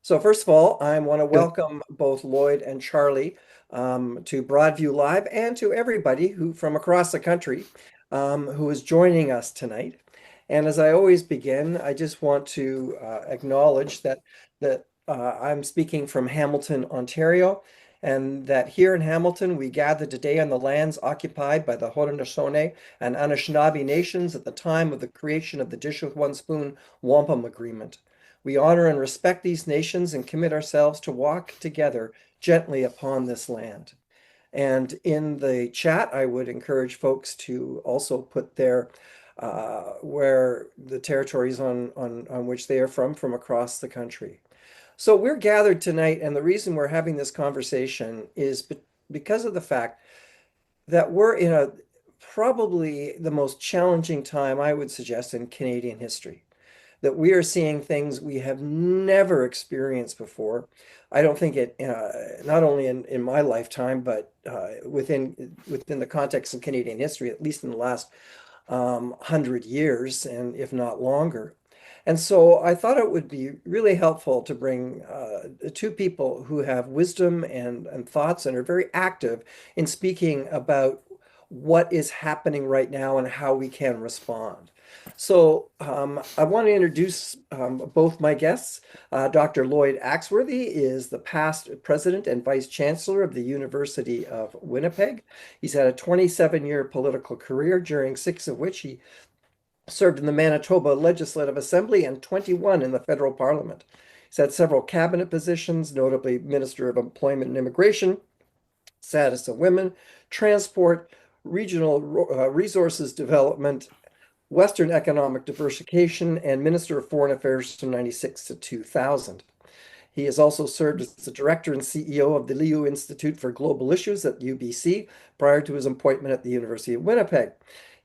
So first of all, I want to welcome both Lloyd and Charlie to Broadview Live and to everybody who from across the country who is joining us tonight. And as I always begin, I just want to acknowledge that I'm speaking from Hamilton, Ontario, and that here in Hamilton we gather today on the lands occupied by the Haudenosaunee and Anishinaabe nations at the time of the creation of the Dish with One Spoon Wampum Agreement. We honor and respect these nations and commit ourselves to walk together gently upon this land. And in the chat, I would encourage folks to also put their where the territories on which they are from across the country. So we're gathered tonight, and the reason we're having this conversation is because of the fact that we're in a probably the most challenging time, I would suggest, in Canadian history, that we are seeing things we have never experienced before. I don't think it, not only in my lifetime, but within the context of Canadian history, at least in the last 100 years, and if not longer. And so I thought it would be really helpful to bring two people who have wisdom and thoughts and are very active in speaking about what is happening right now and how we can respond. So I want to introduce both my guests. Dr. Lloyd Axworthy is the past president and vice chancellor of the University of Winnipeg. He's had a 27-year political career, during 6 of which he served in the Manitoba Legislative Assembly and 21 in the federal parliament. He's had several cabinet positions, notably Minister of Employment and Immigration, Status of Women, Transport, Regional Resources Development, Western Economic Diversification, and Minister of Foreign Affairs from 96 to 2000. He has also served as the director and CEO of the Liu Institute for Global Issues at UBC prior to his appointment at the University of Winnipeg.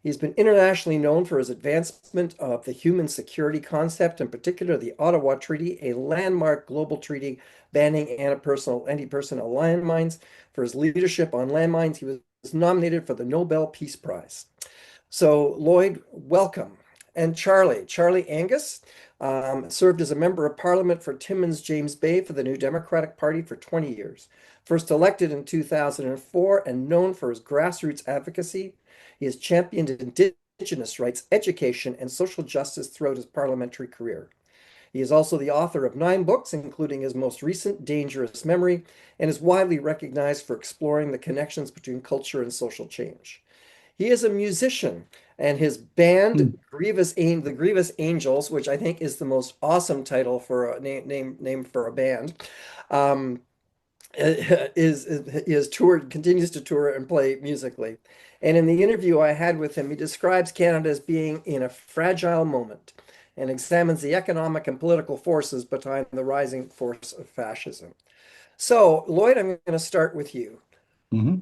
He's been internationally known for his advancement of the human security concept, in particular the Ottawa Treaty, a landmark global treaty banning anti-personnel landmines. For his leadership on landmines, he was nominated for the Nobel Peace Prize. So Lloyd, welcome. And Charlie Angus, served as a member of parliament for Timmins James Bay for the New Democratic Party for 20 years. First elected in 2004 and known for his grassroots advocacy, he has championed Indigenous rights, education, and social justice throughout his parliamentary career. He is also the author of 9 books, including his most recent, Dangerous Memory, and is widely recognized for exploring the connections between culture and social change. He is a musician, and his band, Mm. The Grievous Angels, which I think is the most awesome title for a name for a band, um, is toured, continues to tour and play musically. And in the interview I had with him, he describes Canada as being in a fragile moment and examines the economic and political forces behind the rising force of fascism. So, Lloyd, I'm going to start with you. Mhm.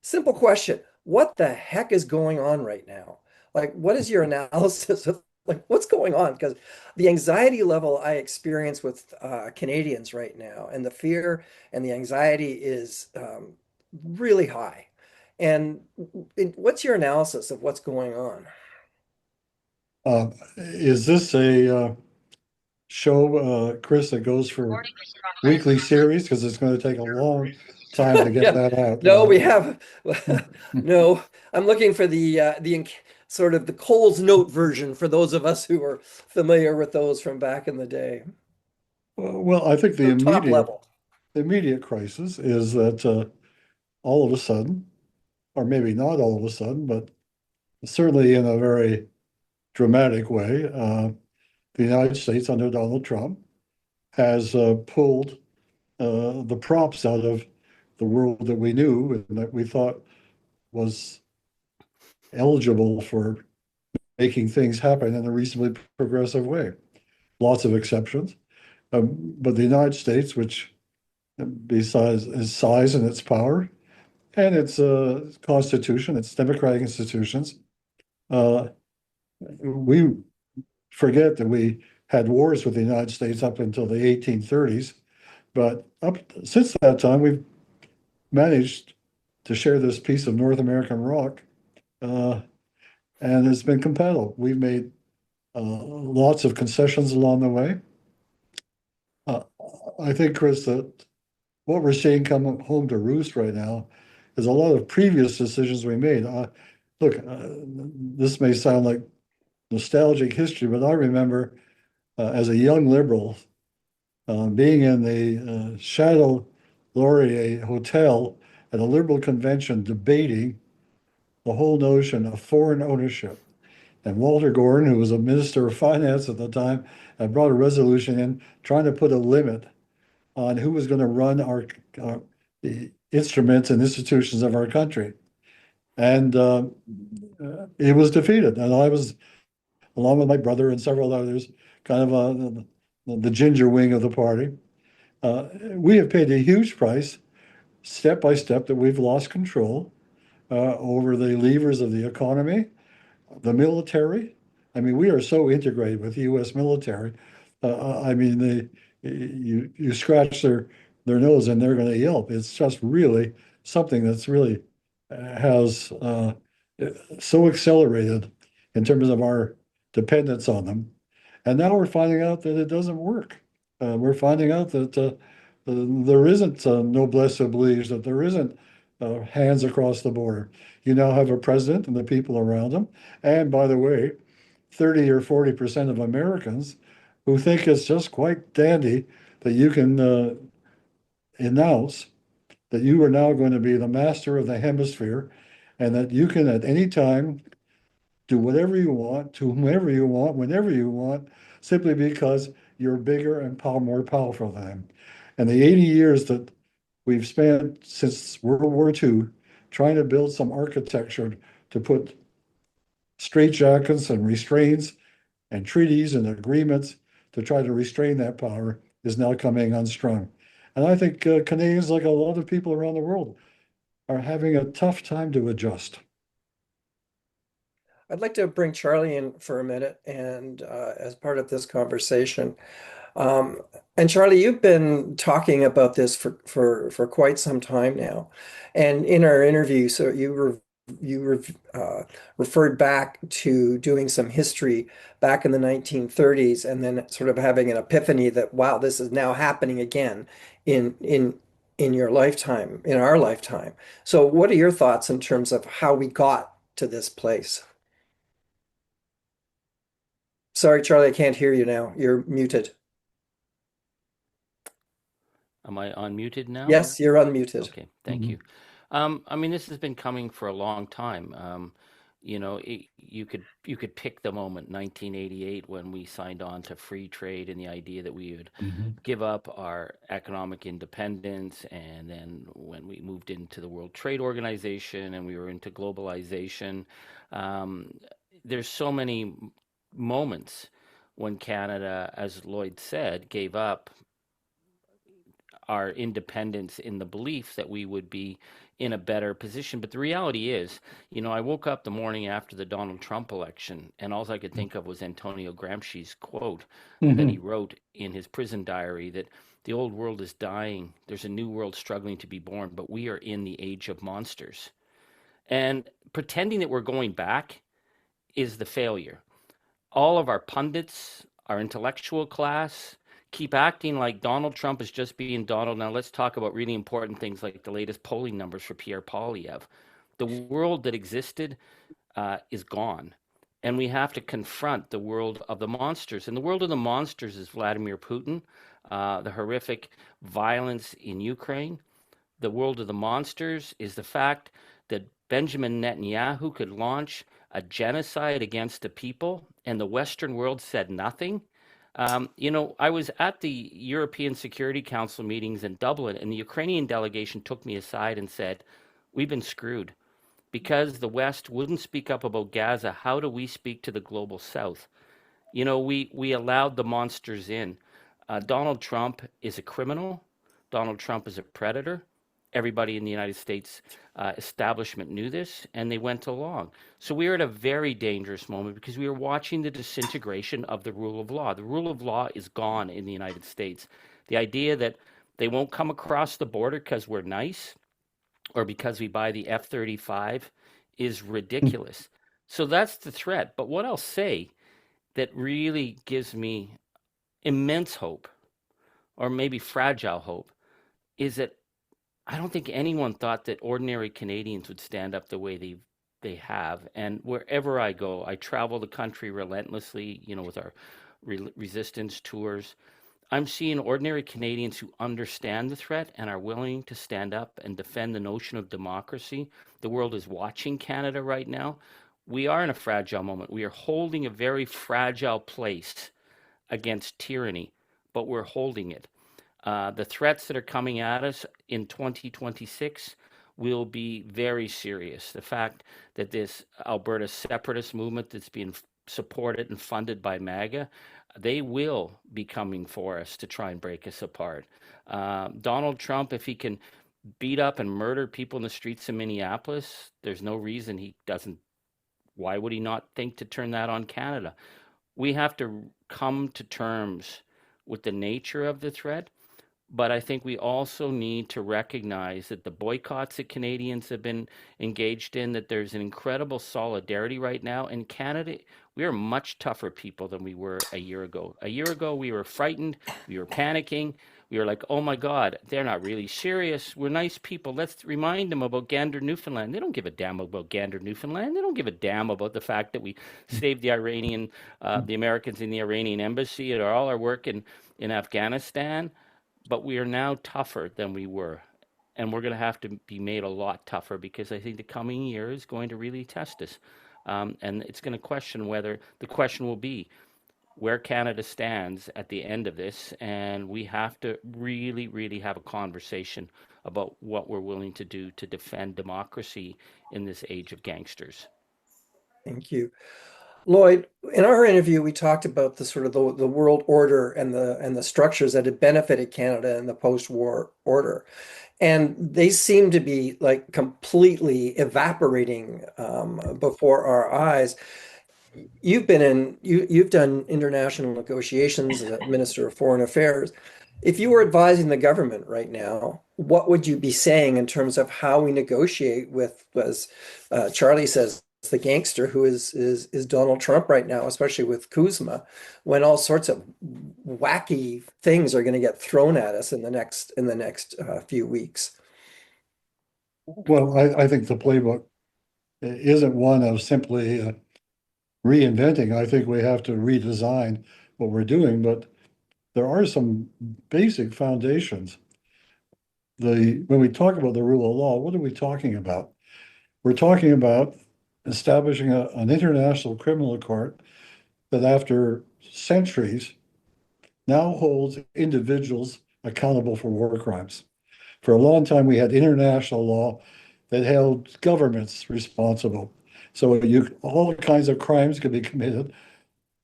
Simple question. What the heck is going on right now? Like, what is your analysis of like what's going on? Because the anxiety level I experience with Canadians right now, and the fear and the anxiety is really high. And what's your analysis of what's going on? Is this a show, Chris, that goes for weekly series? Because it's going to take a long time to get Yeah, that out. no, we have no. I'm looking for sort of the Coles Note version for those of us who are familiar with those from back in the day. Well, I think So top level. the immediate crisis is that all of a sudden, or maybe not all of a sudden, but certainly in a very dramatic way, the United States under Donald Trump has pulled the props out of the world that we knew and that we thought was eligible for making things happen in a reasonably progressive way. Lots of exceptions. But the United States, which besides its size and its power and its constitution, its democratic institutions, uh, we forget that we had wars with the United States up until the 1830s. But up since that time, we've managed to share this piece of North American rock, uh, and it's been compatible. We've made lots of concessions along the way. Uh, I think, Chris, that what we're seeing come home to roost right now is a lot of previous decisions we made. Look, this may sound like nostalgic history, but I remember as a young liberal being in the Chateau Laurier Hotel at a liberal convention debating the whole notion of foreign ownership. And Walter Gordon, who was a minister of finance at the time, had brought a resolution in trying to put a limit on who was going to run the instruments and institutions of our country. And it was defeated. And I was, along with my brother and several others, kind of the ginger wing of the party. We have paid a huge price, step by step, that we've lost control over the levers of the economy, the military. I mean, we are so integrated with the U.S. military. I mean, you scratch their nose and they're going to yelp. It's just really something that's really has so accelerated in terms of our dependence on them. And now we're finding out that it doesn't work. We're finding out that there isn't noblesse oblige, that there isn't hands across the border. You now have a president and the people around him. And by the way, 30 or 40% of Americans who think it's just quite dandy that you can announce that you are now going to be the master of the hemisphere and that you can at any time do whatever you want to whomever you want, whenever you want, simply because you're bigger and more powerful than them. And the 80 years that we've spent since World War II trying to build some architecture to put straitjackets and restraints and treaties and agreements to try to restrain that power is now coming unstrung. And I think Canadians, like a lot of people around the world, are having a tough time to adjust. I'd like to bring Charlie in for a minute and as part of this conversation. Um, and Charlie, you've been talking about this for quite some time now. And in our interview, so you referred back to doing some history back in the 1930s, and then sort of having an epiphany that wow, this is now happening again in your lifetime, in our lifetime. So, what are your thoughts in terms of how we got to this place? Sorry, Charlie, I can't hear you now. You're muted. Am I unmuted now? Yes, you're unmuted. Okay, thank Mhm. you. I mean, this has been coming for a long time. You could pick the moment, 1988, when we signed on to free trade, and the idea that we would Mhm. give up our economic independence, and then when we moved into the World Trade Organization and we were into globalization, um, there's so many moments when Canada, as Lloyd said, gave up our independence in the belief that we would be in a better position. But the reality is, I woke up the morning after the Donald Trump election, and all I could think of was Antonio Gramsci's quote that he Mhm. wrote in his prison diary, that the old world is dying. There's a new world struggling to be born, but we are in the age of monsters. And pretending that we're going back is the failure. All of our pundits, our intellectual class, keep acting like Donald Trump is just being Donald. Now let's talk about really important things like the latest polling numbers for Pierre Poilievre. The world that existed is gone. And we have to confront the world of the monsters. And the world of the monsters is Vladimir Putin, the horrific violence in Ukraine. The world of the monsters is the fact that Benjamin Netanyahu could launch a genocide against the people and the Western world said nothing. I was at the European Security Council meetings in Dublin, and the Ukrainian delegation took me aside and said, "We've been screwed because the West wouldn't speak up about Gaza. How do we speak to the global South?" We allowed the monsters in. Donald Trump is a criminal. Donald Trump is a predator. Everybody in the United States establishment knew this, and they went along. So we are at a very dangerous moment because we are watching the disintegration of the rule of law. The rule of law is gone in the United States. The idea that they won't come across the border because we're nice or because we buy the F-35 is ridiculous. So that's the threat. But what I'll say that really gives me immense hope or maybe fragile hope, is that I don't think anyone thought that ordinary Canadians would stand up the way they have. And wherever I go, I travel the country relentlessly, with our resistance tours. I'm seeing ordinary Canadians who understand the threat and are willing to stand up and defend the notion of democracy. The world is watching Canada right now. We are in a fragile moment. We are holding a very fragile place against tyranny, but we're holding it. The threats that are coming at us in 2026 will be very serious. The fact that this Alberta separatist movement that's being supported and funded by MAGA, they will be coming for us to try and break us apart. Donald Trump, if he can beat up and murder people in the streets of Minneapolis, there's no reason he doesn't. Why would he not think to turn that on Canada? We have to come to terms with the nature of the threat, but I think we also need to recognize that the boycotts that Canadians have been engaged in, that there's an incredible solidarity right now. In Canada, we are much tougher people than we were a year ago. A year ago, we were frightened. We were panicking. We were like, oh my God, they're not really serious. We're nice people. Let's remind them about Gander, Newfoundland. They don't give a damn about Gander, Newfoundland. They don't give a damn about the fact that we saved the Americans in the Iranian embassy and all our work in Afghanistan. But we are now tougher than we were. And we're going to have to be made a lot tougher, because I think the coming year is going to really test us. And it's going to question whether the question will be where Canada stands at the end of this. And we have to really, really have a conversation about what we're willing to do to defend democracy in this age of gangsters. Thank you. Lloyd, in our interview, we talked about the sort of the world order and the structures that had benefited Canada in the post-war order. And they seem to be like completely evaporating before our eyes. You've done international negotiations as a Minister of Foreign Affairs. If you were advising the government right now, what would you be saying in terms of how we negotiate with, as Charlie says, the gangster who is Donald Trump right now, especially with Kuzma, when all sorts of wacky things are going to get thrown at us in the next few weeks? Well, I think the playbook isn't one of simply reinventing. I think we have to redesign what we're doing, but there are some basic foundations. When we talk about the rule of law, what are we talking about? We're talking about establishing an international criminal court that after centuries now holds individuals accountable for war crimes. For a long time, we had international law that held governments responsible. So all kinds of crimes could be committed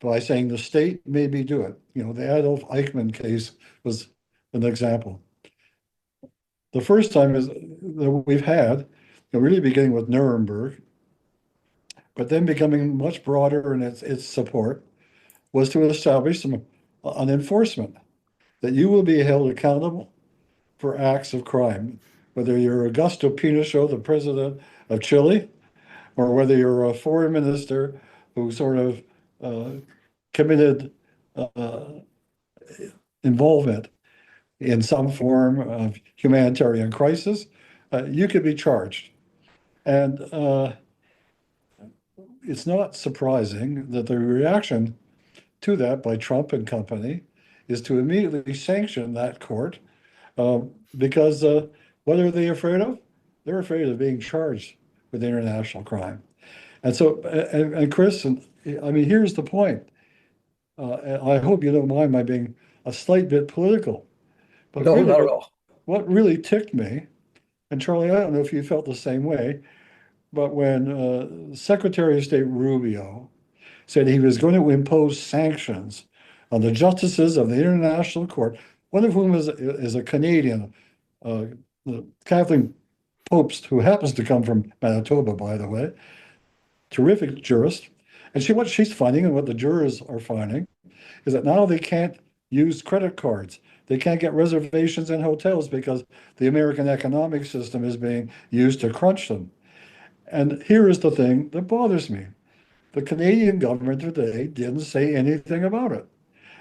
by saying the state maybe do it. The Adolf Eichmann case was an example. The first time is that we've had, really beginning with Nuremberg, but then becoming much broader in its support, was to establish an enforcement that you will be held accountable for acts of crime, whether you're Augusto Pinochet, the president of Chile, or whether you're a foreign minister who sort of committed involvement in some form of humanitarian crisis, you could be charged. And it's not surprising that the reaction to that by Trump and company is to immediately sanction that court because what are they afraid of? They're afraid of being charged with international crime. And so, and Chris, I mean, here's the point. I hope you don't mind my being a slight bit political, but No, really not at all. what really ticked me, and Charlie, I don't know if you felt the same way, but when Secretary of State Rubio said he was going to impose sanctions on the justices of the International Court, one of whom is a Canadian, Kathleen Popst, who happens to come from Manitoba, by the way, terrific jurist. And what she's finding and what the jurors are finding is that now they can't use credit cards. They can't get reservations in hotels because the American economic system is being used to crunch them. And here is the thing that bothers me. The Canadian government today didn't say anything about it.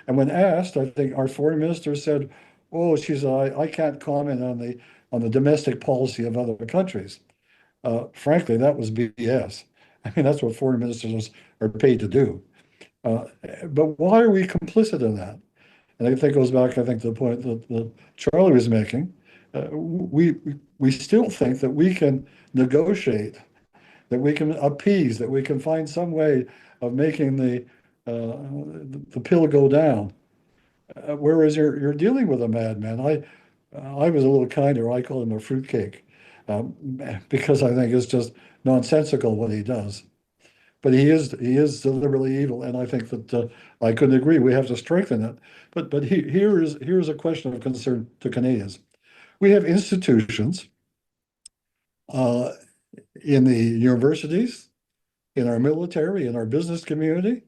And when asked, I think our foreign minister said, oh, she said, I can't comment on the domestic policy of other countries. Frankly, that was BS. I mean, that's what foreign ministers are paid to do. Uh, but why are we complicit in that? And I think it goes back, I think, to the point that Charlie was making. We still think that we can negotiate, that we can appease, that we can find some way of making the pill go down. Whereas you're dealing with a madman. I was a little kinder. I call him a fruitcake, um, because I think it's just nonsensical what he does. But he is deliberately evil, and I think that I couldn't agree. We have to strengthen it. But here's a question of concern to Canadians. We have institutions uh, in the universities, in our military, in our business community,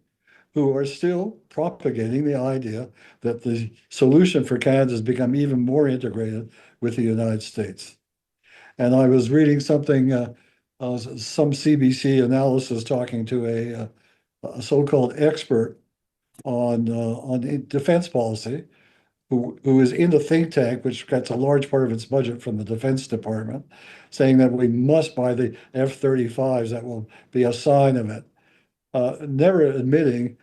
who are still propagating the idea that the solution for Canada has become even more integrated with the United States. And I was reading something, some CBC analysis talking to a so-called expert on defense policy, who is in the think tank, which gets a large part of its budget from the Defense Department, saying that we must buy the F-35s. That will be a sign of it. Never admitting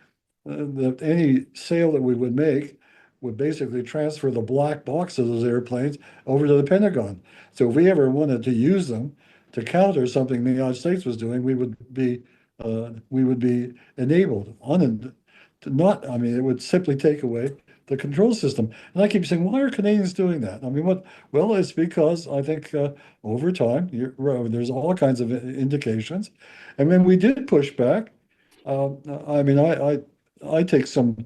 that any sale that we would make would basically transfer the black box of those airplanes over to the Pentagon. So if we ever wanted to use them to counter something the United States was doing, we would be enabled not. I mean, it would simply take away the control system. And I keep saying, why are Canadians doing that? I mean, what? Well, it's because I think over time, there's all kinds of indications. And when we did push back, uh, I mean, I take some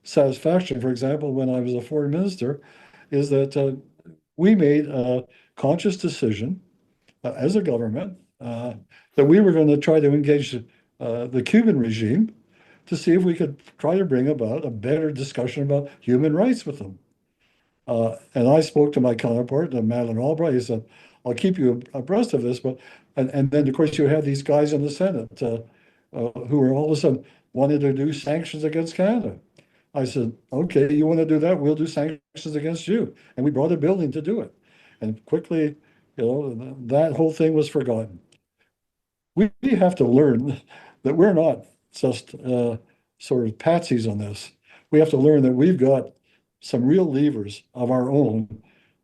satisfaction, for example, when I was a foreign minister, is that we made a conscious decision as a government that we were going to try to engage the Cuban regime to see if we could try to bring about a better discussion about human rights with them. And I spoke to my counterpart, Madeleine Albright. He said, I'll keep you abreast of this. And then, of course, you have these guys in the Senate who are all of a sudden wanting to do sanctions against Canada. I said, okay, you want to do that? We'll do sanctions against you. And we brought a building to do it. And quickly, that whole thing was forgotten. We have to learn that we're not just sort of patsies on this. We have to learn that we've got some real levers of our own.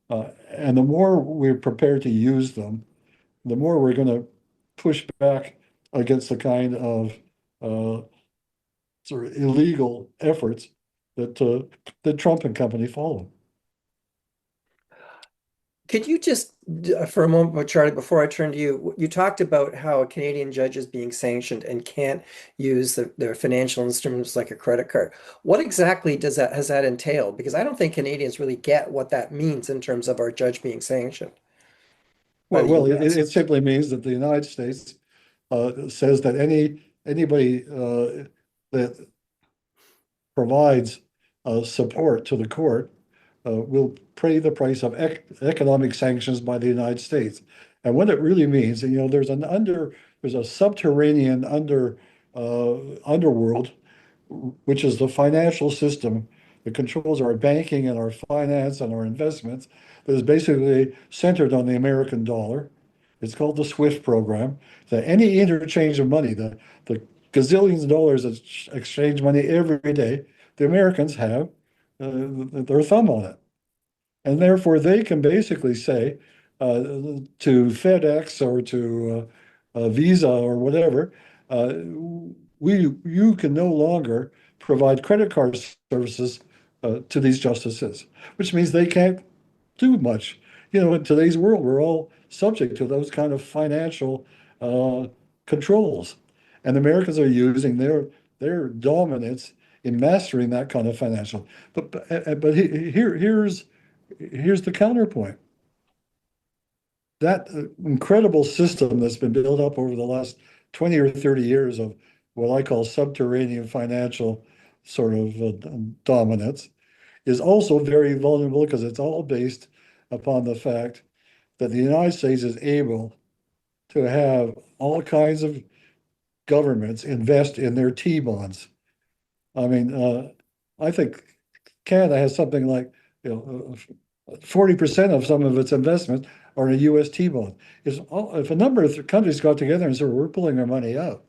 And the more we're prepared to use them, the more we're going to push back against the kind of sort of illegal efforts that Trump and company follow. Could you just, for a moment, Charlie, before I turn to you, you talked about how a Canadian judge is being sanctioned and can't use their financial instruments like a credit card. What exactly has that entailed? Because I don't think Canadians really get what that means in terms of our judge being sanctioned by Well, the well, US. it simply means that the United States says that anybody that provides support to the court will pay the price of economic sanctions by the United States. And what it really means, and there's a subterranean underworld, which is the financial system that controls our banking and our finance and our investments, that is basically centered on the American dollar. It's called the SWIFT program. That any interchange of money, the gazillions of dollars that exchange money every day, the Americans have their thumb on it. And therefore, they can basically say to FedEx or to Visa or whatever, uh, you can no longer provide credit card services to these justices, which means they can't do much. In today's world, we're all subject to those kind of financial uh, controls, and Americans are using their dominance in mastering that kind of financial. But here's the counterpoint. That incredible system that's been built up over the last 20 or 30 years of what I call subterranean financial sort of dominance is also very vulnerable because it's all based upon the fact that the United States is able to have all kinds of governments invest in their T bonds. I mean, I think Canada has something like 40% of some of its investments are in a U.S. T-bond. If a number of countries got together and said, we're pulling our money out,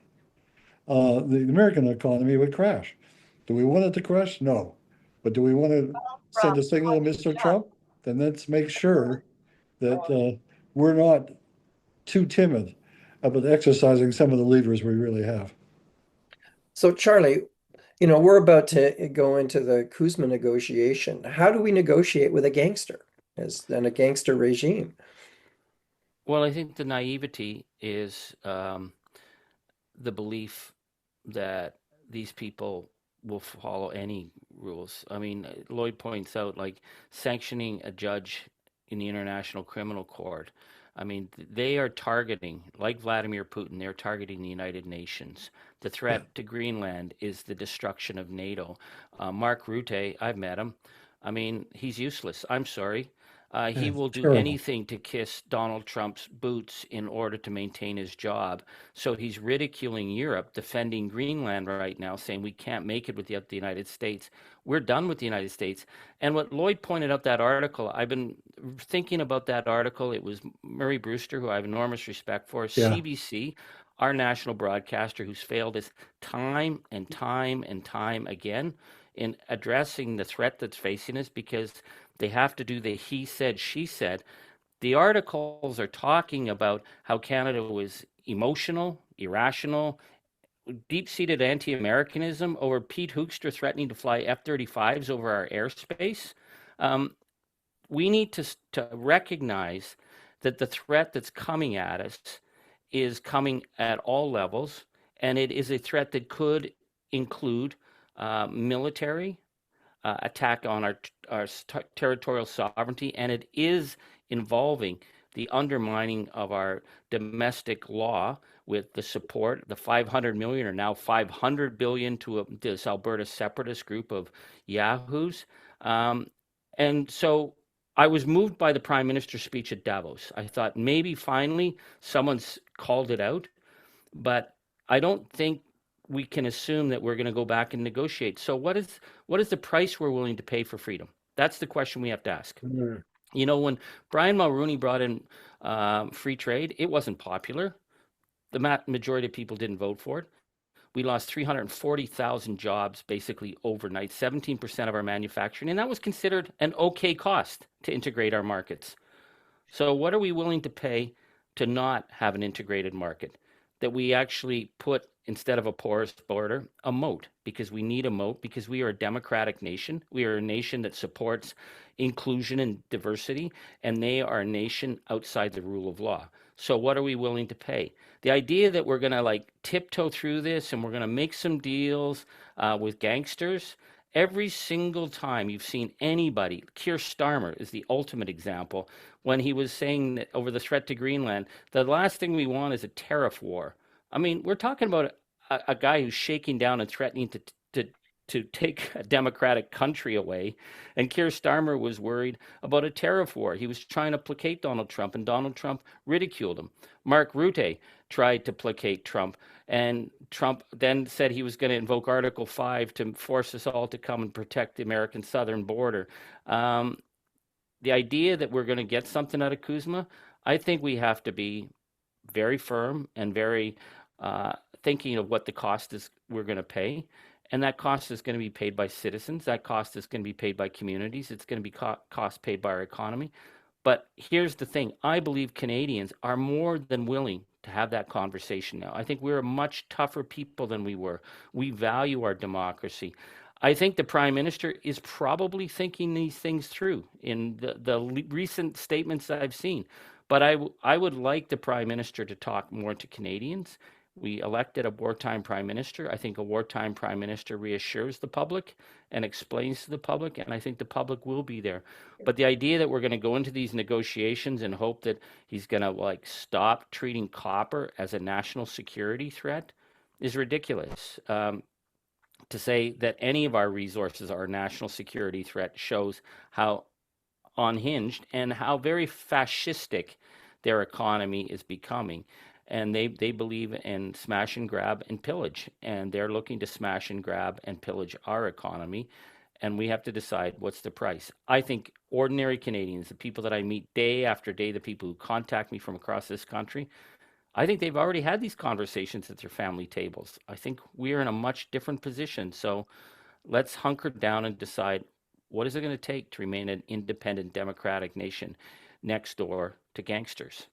the American economy would crash. Do we want it to crash? No. But do we want to send a signal to Mr. Trump? Then let's make sure that we're not too timid about exercising some of the levers we really have. So, Charlie, we're about to go into the Kuzma negotiation. How do we negotiate with a gangster and a gangster regime? Well, I think the naivety is the belief that these people will follow any rules. I mean, Lloyd points out like sanctioning a judge in the International Criminal Court. I mean, they are targeting, like Vladimir Putin, they're targeting the United Nations. The Yeah, threat to Greenland is the destruction of NATO. Mark Rutte, I've met him. I mean, he's useless. I'm sorry. yeah, He it's will do terrible. anything to kiss Donald Trump's boots in order to maintain his job. So he's ridiculing Europe, defending Greenland right now, saying we can't make it without the United States. We're done with the United States. And what Lloyd pointed out, that article, I've been thinking about that article. It was Murray Brewster, who I have enormous respect for, Yeah, CBC, our national broadcaster, who's failed us time and time and time again in addressing the threat that's facing us because they have to do the he said, she said. The articles are talking about how Canada was emotional, irrational, deep seated anti Americanism over Pete Hoekstra threatening to fly F 35s over our airspace. Um, we need to recognize that the threat that's coming at us is coming at all levels, and it is a threat that could include military attack on our territorial sovereignty, and it is involving the undermining of our domestic law with the support, the 500 million or now 500 billion to this Alberta separatist group of yahoos. Um, and so I was moved by the Prime Minister's speech at Davos. I thought maybe finally someone's called it out, but I don't think we can assume that we're going to go back and negotiate. So what is the price we're willing to pay for freedom? That's the question we have to ask. mm, When Brian Mulroney brought in free trade, it wasn't popular. The majority of people didn't vote for it. We lost 340,000 jobs basically overnight, 17% of our manufacturing, and that was considered an okay cost to integrate our markets. So, what are we willing to pay to not have an integrated market? That we actually put, instead of a porous border, a moat, because we need a moat, because we are a democratic nation. We are a nation that supports inclusion and diversity, and they are a nation outside the rule of law. So, what are we willing to pay? The idea that we're going to like tiptoe through this and we're going to make some deals with gangsters. Every single time you've seen anybody, Keir Starmer is the ultimate example, when he was saying that over the threat to Greenland, the last thing we want is a tariff war. I mean, we're talking about a guy who's shaking down and threatening to to take a democratic country away. And Keir Starmer was worried about a tariff war. He was trying to placate Donald Trump, and Donald Trump ridiculed him. Mark Rutte tried to placate Trump, and Trump then said he was going to invoke Article 5 to force us all to come and protect the American southern border. Um, the idea that we're going to get something out of Kuzma, I think we have to be very firm and very thinking of what the cost is we're going to pay. And that cost is going to be paid by citizens. That cost is going to be paid by communities. It's going to be cost paid by our economy. But here's the thing. I believe Canadians are more than willing to have that conversation now. I think we're a much tougher people than we were. We value our democracy. I think the Prime Minister is probably thinking these things through in the recent statements that I've seen. But I would like the Prime Minister to talk more to Canadians. We elected a wartime Prime Minister. I think a wartime Prime Minister reassures the public and explains to the public, and I think the public will be there. But the idea that we're going to go into these negotiations and hope that he's going to like stop treating copper as a national security threat is ridiculous. To say that any of our resources are a national security threat shows how unhinged and how very fascistic their economy is becoming. And they believe in smash and grab and pillage, and they're looking to smash and grab and pillage our economy. and we have to decide what's the price. I think ordinary Canadians, the people that I meet day after day, the people who contact me from across this country, I think they've already had these conversations at their family tables. I think we're in a much different position. So let's hunker down and decide what is it going to take to remain an independent democratic nation next door to gangsters.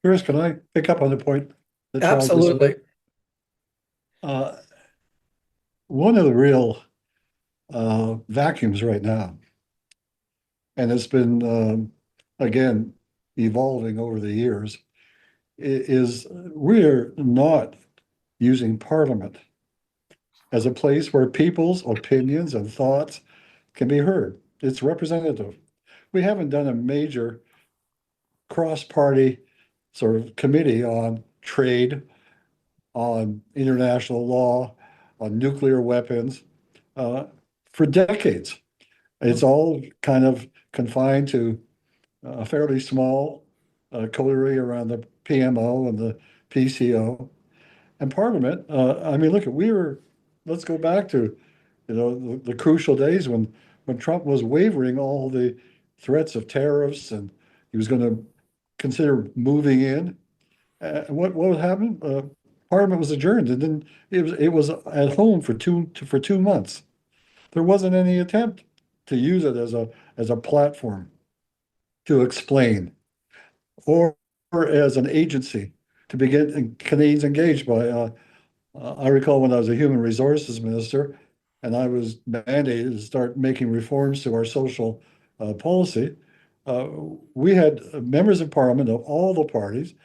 Chris, can I pick up on the point that Charlie just made? Absolutely. Uh, One of the real vacuums right now, and it's been again evolving over the years, is we're not using Parliament as a place where people's opinions and thoughts can be heard. It's representative. We haven't done a major cross-party sort of committee on trade, on international law, on nuclear weapons uh, for decades. It's all kind of confined to a fairly small coterie around the PMO and the PCO. And Parliament, I mean, look, let's go back to, the crucial days when Trump was wavering all the threats of tariffs and he was going to consider moving in. What would happen? Parliament was adjourned, and then it was at home for 2 months. There wasn't any attempt to use it as a platform to explain or as an agency to begin Canadians engaged by. I recall when I was a human resources minister, and I was mandated to start making reforms to our social policy. Uh, we had members of parliament of all the parties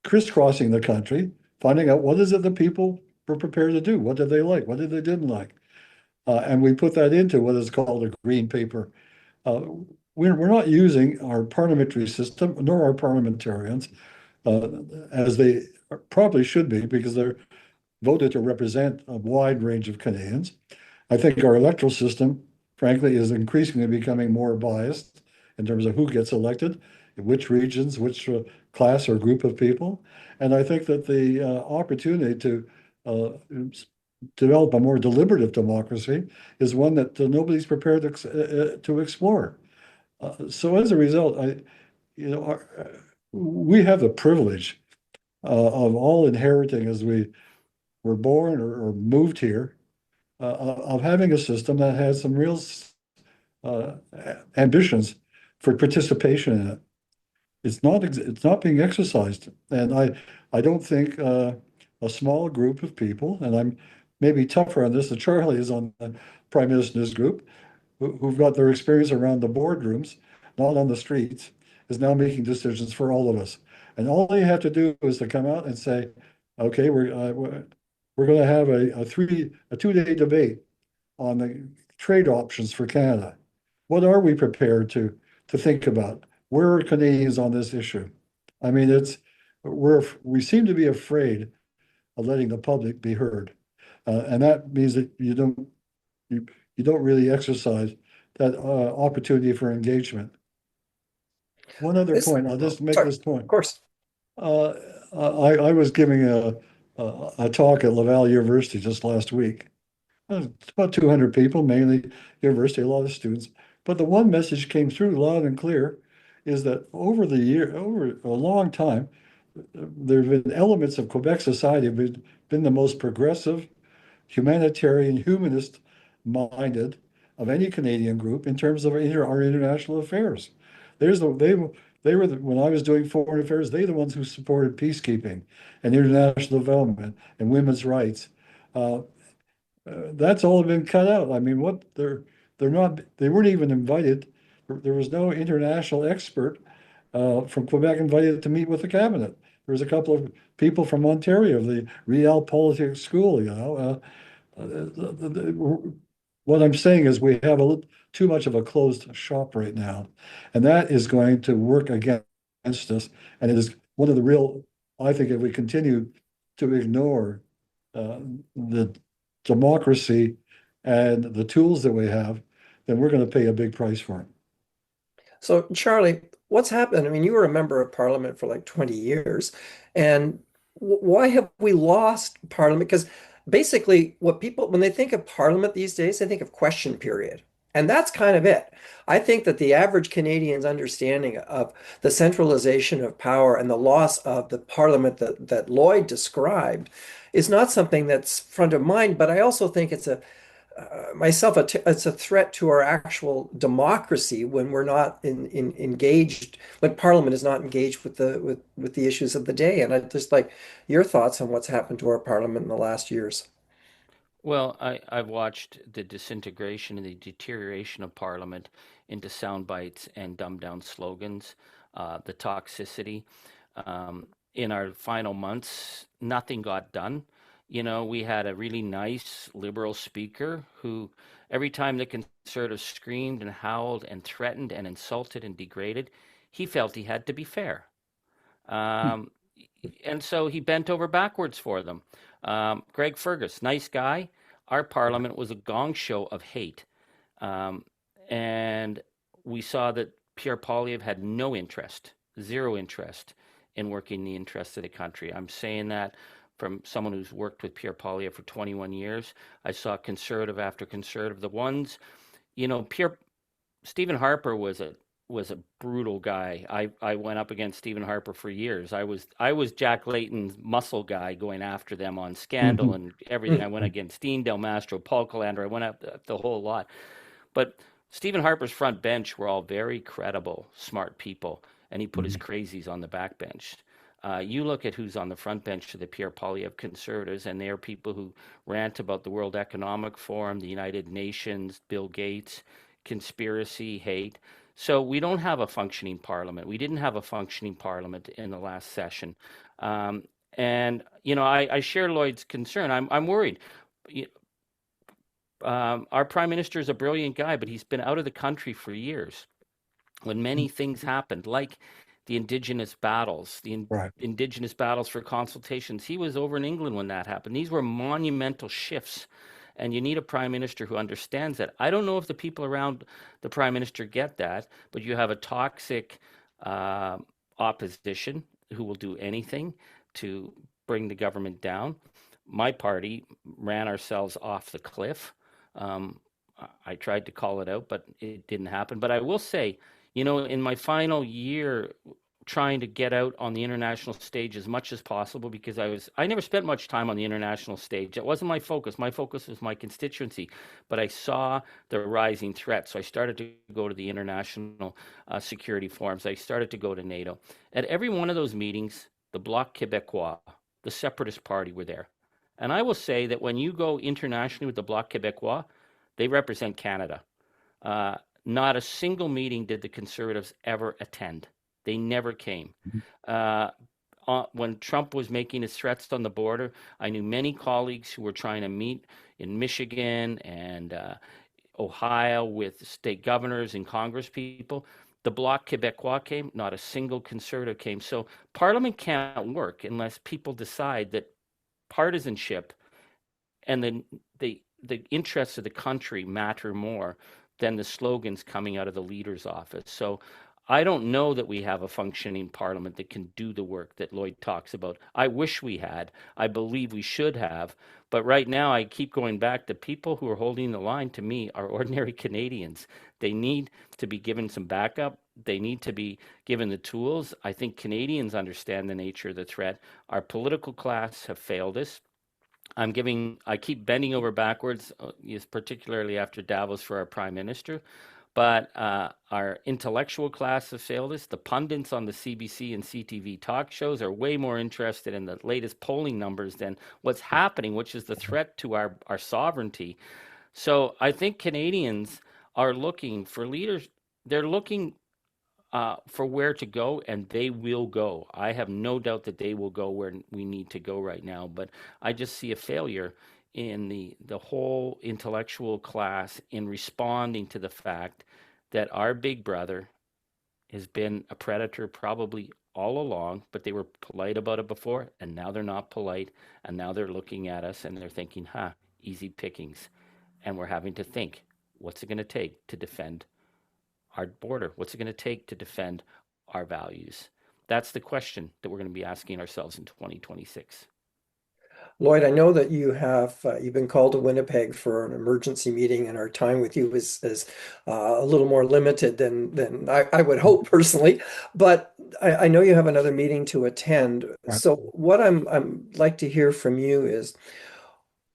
crisscrossing the country, finding out what is it that people were prepared to do, what did they like, what did they didn't like, and we put that into what is called a green paper. Uh, we're not using our parliamentary system nor our parliamentarians uh, as they probably should be because they're voted to represent a wide range of Canadians. I think our electoral system, frankly, is increasingly becoming more biased in terms of who gets elected, in which regions, which class or group of people. And I think that the opportunity to uh, develop a more deliberative democracy is one that nobody's prepared to explore. So as a result, we have the privilege of all inheriting as we were born or moved here, of having a system that has some real uh, ambitions for participation in it. It's not being exercised, and I don't think a small group of people, and I'm maybe tougher on this than Charlie is on the Prime Minister's group, who've got their experience around the boardrooms, not on the streets, is now making decisions for all of us. And all you have to do is to come out and say, okay, we're going to have a 2-day debate on the trade options for Canada. What are we prepared to think about? Where are Canadians on this issue? I mean, we seem to be afraid of letting the public be heard, and that means that you don't really exercise that opportunity for engagement. One other This, point, I'll just make sorry, this of point. course. Uh, I was giving a talk at Laval University just last week. It's about 200 people, mainly university, a lot of students. But the one message came through loud and clear is that over a long time, there have been elements of Quebec society have been the most progressive, humanitarian, humanist minded of any Canadian group in terms of our international affairs. They were when I was doing foreign affairs, they the ones who supported peacekeeping and international development and women's rights. Uh, that's all been cut out. I mean, they weren't even invited. There was no international expert from Quebec invited to meet with the cabinet. There was a couple of people from Ontario, the Real Politics School, what I'm saying is we have too much of a closed shop right now, and that is going to work against us. And it is one of the real, I think, if we continue to ignore uh, the democracy and the tools that we have, then we're going to pay a big price for it. So, Charlie, what's happened? I mean, you were a member of parliament for like 20 years, and why have we lost parliament? Because basically what people, when they think of Parliament these days, they think of question period. And that's kind of it. I think that the average Canadian's understanding of the centralization of power and the loss of the Parliament that Lloyd described is not something that's front of mind, but I also think it's it's a threat to our actual democracy when we're not engaged, when Parliament is not engaged with the issues of the day. And I just like your thoughts on what's happened to our Parliament in the last years. Well, I've watched the disintegration and the deterioration of Parliament into sound bites and dumbed down slogans, the toxicity. In our final months, nothing got done. You know, we had a really nice liberal speaker who, every time the conservatives screamed and howled and threatened and insulted and degraded, he felt he had to be fair. Um, and so he bent over backwards for them. Greg Fergus, nice guy. Our parliament was a gong show of hate. Um, and we saw that Pierre Poilievre had no interest, zero interest in working the interests of the country. I'm saying that from someone who's worked with Pierre Poilievre for 21 years. I saw conservative after conservative. The ones, Pierre Stephen Harper was a brutal guy. I went up against Stephen Harper for years. I was Jack Layton's muscle guy going after them on Scandal Mhm. and everything. I went against Dean Del Mastro, Paul Calandra. I went up the whole lot. But Stephen Harper's front bench were all very credible, smart people, and he put his Mhm. crazies on the back bench. You look at who's on the front bench of the Pierre Poilievre conservatives, and they are people who rant about the World Economic Forum, the United Nations, Bill Gates, conspiracy, hate. So we don't have a functioning parliament. We didn't have a functioning parliament in the last session. Um, and, I share Lloyd's concern. I'm worried. Our prime minister is a brilliant guy, but he's been out of the country for years when many things happened, like the indigenous battles, Right. indigenous battles for consultations. He was over in England when that happened. These were monumental shifts, and you need a prime minister who understands that. I don't know if the people around the prime minister get that, but you have a toxic uh, opposition who will do anything to bring the government down. My party ran ourselves off the cliff. Um, I tried to call it out, but it didn't happen. But I will say, in my final year trying to get out on the international stage as much as possible because I never spent much time on the international stage. That wasn't my focus. My focus was my constituency, but I saw the rising threat. So I started to go to the international security forums. I started to go to NATO. At every one of those meetings, the Bloc Québécois, the Separatist Party were there. And I will say that when you go internationally with the Bloc Québécois, they represent Canada. Uh, Not a single meeting did the Conservatives ever attend. They never came. Uh, when Trump was making his threats on the border, I knew many colleagues who were trying to meet in Michigan and Ohio with state governors and Congress people. The Bloc Québécois came, not a single conservative came. So Parliament can't work unless people decide that partisanship and the interests of the country matter more than the slogans coming out of the leader's office. So I don't know that we have a functioning parliament that can do the work that Lloyd talks about. I wish we had. I believe we should have. But right now, I keep going back. The people who are holding the line to me are ordinary Canadians. They need to be given some backup. They need to be given the tools. I think Canadians understand the nature of the threat. Our political class have failed us. I keep bending over backwards, particularly after Davos for our prime minister. But our intellectual class has failed us. The pundits on the CBC and CTV talk shows are way more interested in the latest polling numbers than what's happening, which is the threat to our sovereignty. So I think Canadians are looking for leaders. They're looking for where to go, and they will go. I have no doubt that they will go where we need to go right now. But I just see a failure in the whole intellectual class in responding to the fact that our big brother has been a predator probably all along, but they were polite about it before, and now they're not polite, and now they're looking at us and they're thinking, easy pickings. And we're having to think, what's it going to take to defend our border? What's it going to take to defend our values? That's the question that we're going to be asking ourselves in 2026. Lloyd, I know that you've been called to Winnipeg for an emergency meeting, and our time with you is a little more limited than I would hope personally. But I know you have another meeting to attend. Right. So what I'm like to hear from you is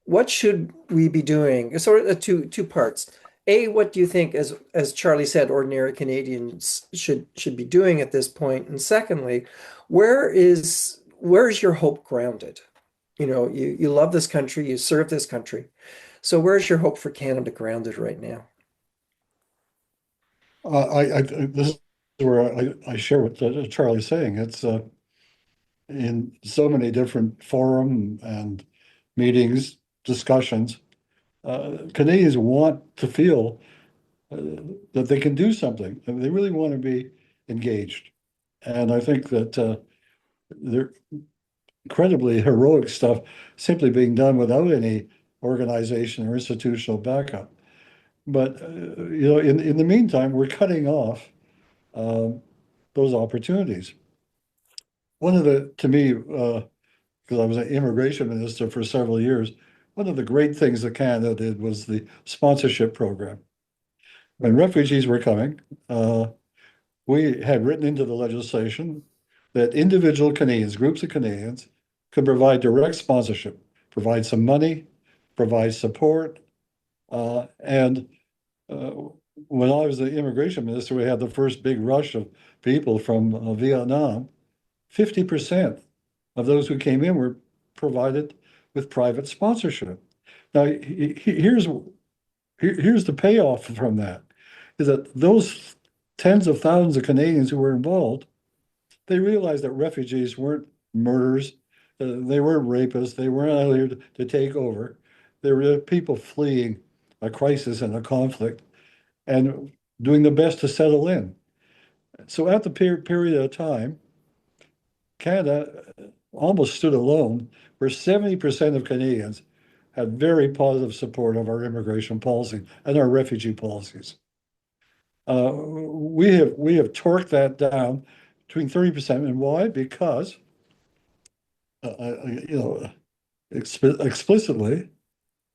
what should we be doing? Sort of two parts. A, what do you think, as Charlie said, ordinary Canadians should be doing at this point? And secondly, where is your hope grounded? You love this country, you serve this country. So where's your hope for Canada grounded right now? This is where I share what Charlie's saying. It's in so many different forum and meetings, discussions. Canadians want to feel uh, that they can do something. I mean, they really want to be engaged. And I think that they're incredibly heroic stuff simply being done without any organization or institutional backup. But in the meantime, we're cutting off um, those opportunities. One of the, to me, because I was an immigration minister for several years, one of the great things that Canada did was the sponsorship program. When refugees were coming, we had written into the legislation that individual Canadians, groups of Canadians, could provide direct sponsorship, provide some money, provide support. And when I was the immigration minister, we had the first big rush of people from Vietnam. 50% of those who came in were provided with private sponsorship. Now, here's the payoff from that, is that those tens of thousands of Canadians who were involved, they realized that refugees weren't murderers, they weren't rapists, they weren't out here to take over. They were people fleeing a crisis and a conflict and doing the best to settle in. So at the period of time, Canada almost stood alone, where 70% of Canadians had very positive support of our immigration policy and our refugee policies. We have torqued that down between 30%. And why? Because, you know, explicitly,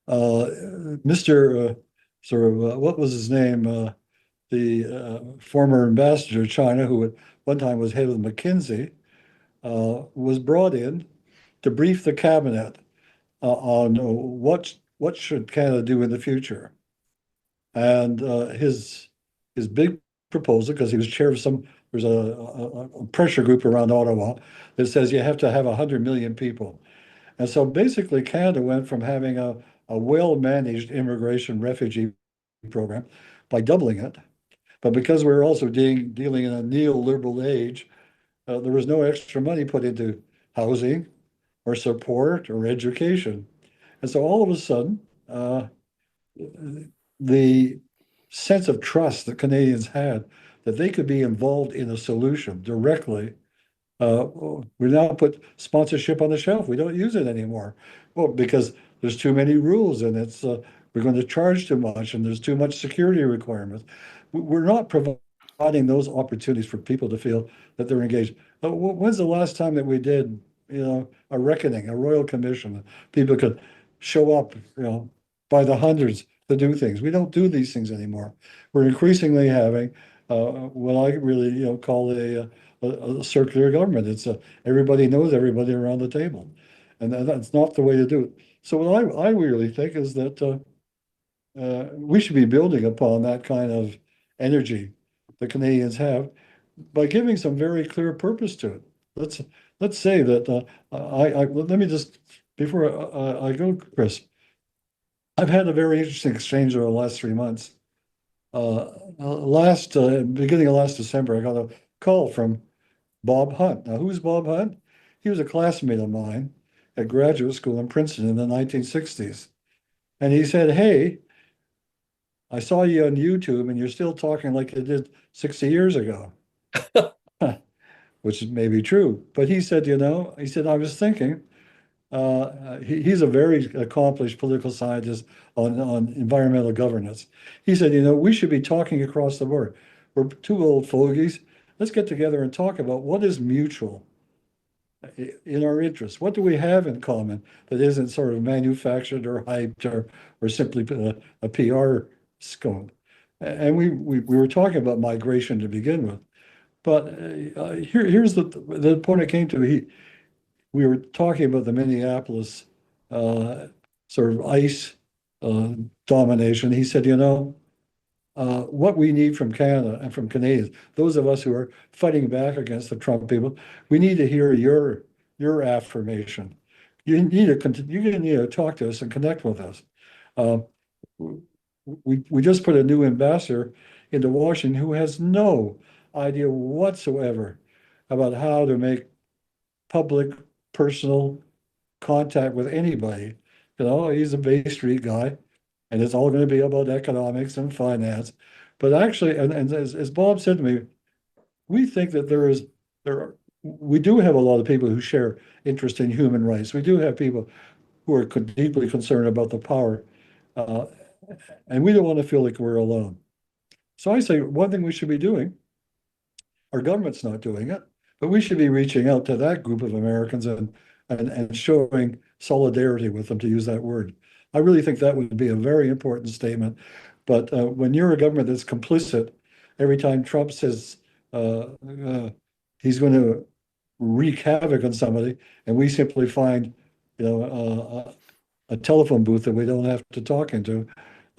Mr. What was his name? The former ambassador to China, who at one time was head of McKinsey, was brought in to brief the cabinet on what should Canada do in the future. And his big proposal, because he was chair of there's a pressure group around Ottawa that says you have to have 100 million people. And so basically Canada went from having a well-managed immigration refugee program by doubling it. But because we're also dealing in a neoliberal age, there was no extra money put into housing or support or education. And so all of a sudden, the sense of trust that Canadians had that they could be involved in a solution directly, we now put sponsorship on the shelf. We don't use it anymore. Well, because there's too many rules and we're going to charge too much and there's too much security requirements. We're not providing those opportunities for people to feel that they're engaged. When's the last time that we did, a reckoning, a royal commission? People could show up, by the hundreds to do things. We don't do these things anymore. We're increasingly having what I really, call a circular government. It's everybody knows everybody around the table, and that's not the way to do it. So what I really think is that we should be building upon that kind of energy the Canadians have by giving some very clear purpose to it. Let's say that let me just before I go, Chris. I've had a very interesting exchange over the last 3 months. Last beginning of last December, I got a call from Bob Hunt. Now, who's Bob Hunt? He was a classmate of mine at graduate school in Princeton in the 1960s. And he said, "Hey, I saw you on YouTube and you're still talking like you did 60 years ago," which may be true. But he said, I was thinking, he's a very accomplished political scientist on environmental governance. He said, we should be talking across the board. We're two old fogies. Let's get together and talk about what is mutual. in our interests? What do we have in common that isn't sort of manufactured or hyped or simply a PR scope? And we were talking about migration to begin with, but here's the point I came to. We were talking about the Minneapolis uh, sort of ICE uh, domination. He said, what we need from Canada and from Canadians, those of us who are fighting back against the Trump people, we need to hear your affirmation. You need to talk to us and connect with us. Uh, we just put a new ambassador into Washington who has no idea whatsoever about how to make public, personal contact with anybody. He's a Bay Street guy, and it's all going to be about economics and finance. But actually, and as Bob said to me, we think that we do have a lot of people who share interest in human rights. We do have people who are deeply concerned about the power, uh, and we don't want to feel like we're alone. So I say one thing we should be doing, our government's not doing it, but we should be reaching out to that group of Americans and showing solidarity with them, to use that word. I really think that would be a very important statement. But when you're a government that's complicit, every time Trump says he's going to wreak havoc on somebody, and we simply find, a telephone booth that we don't have to talk into,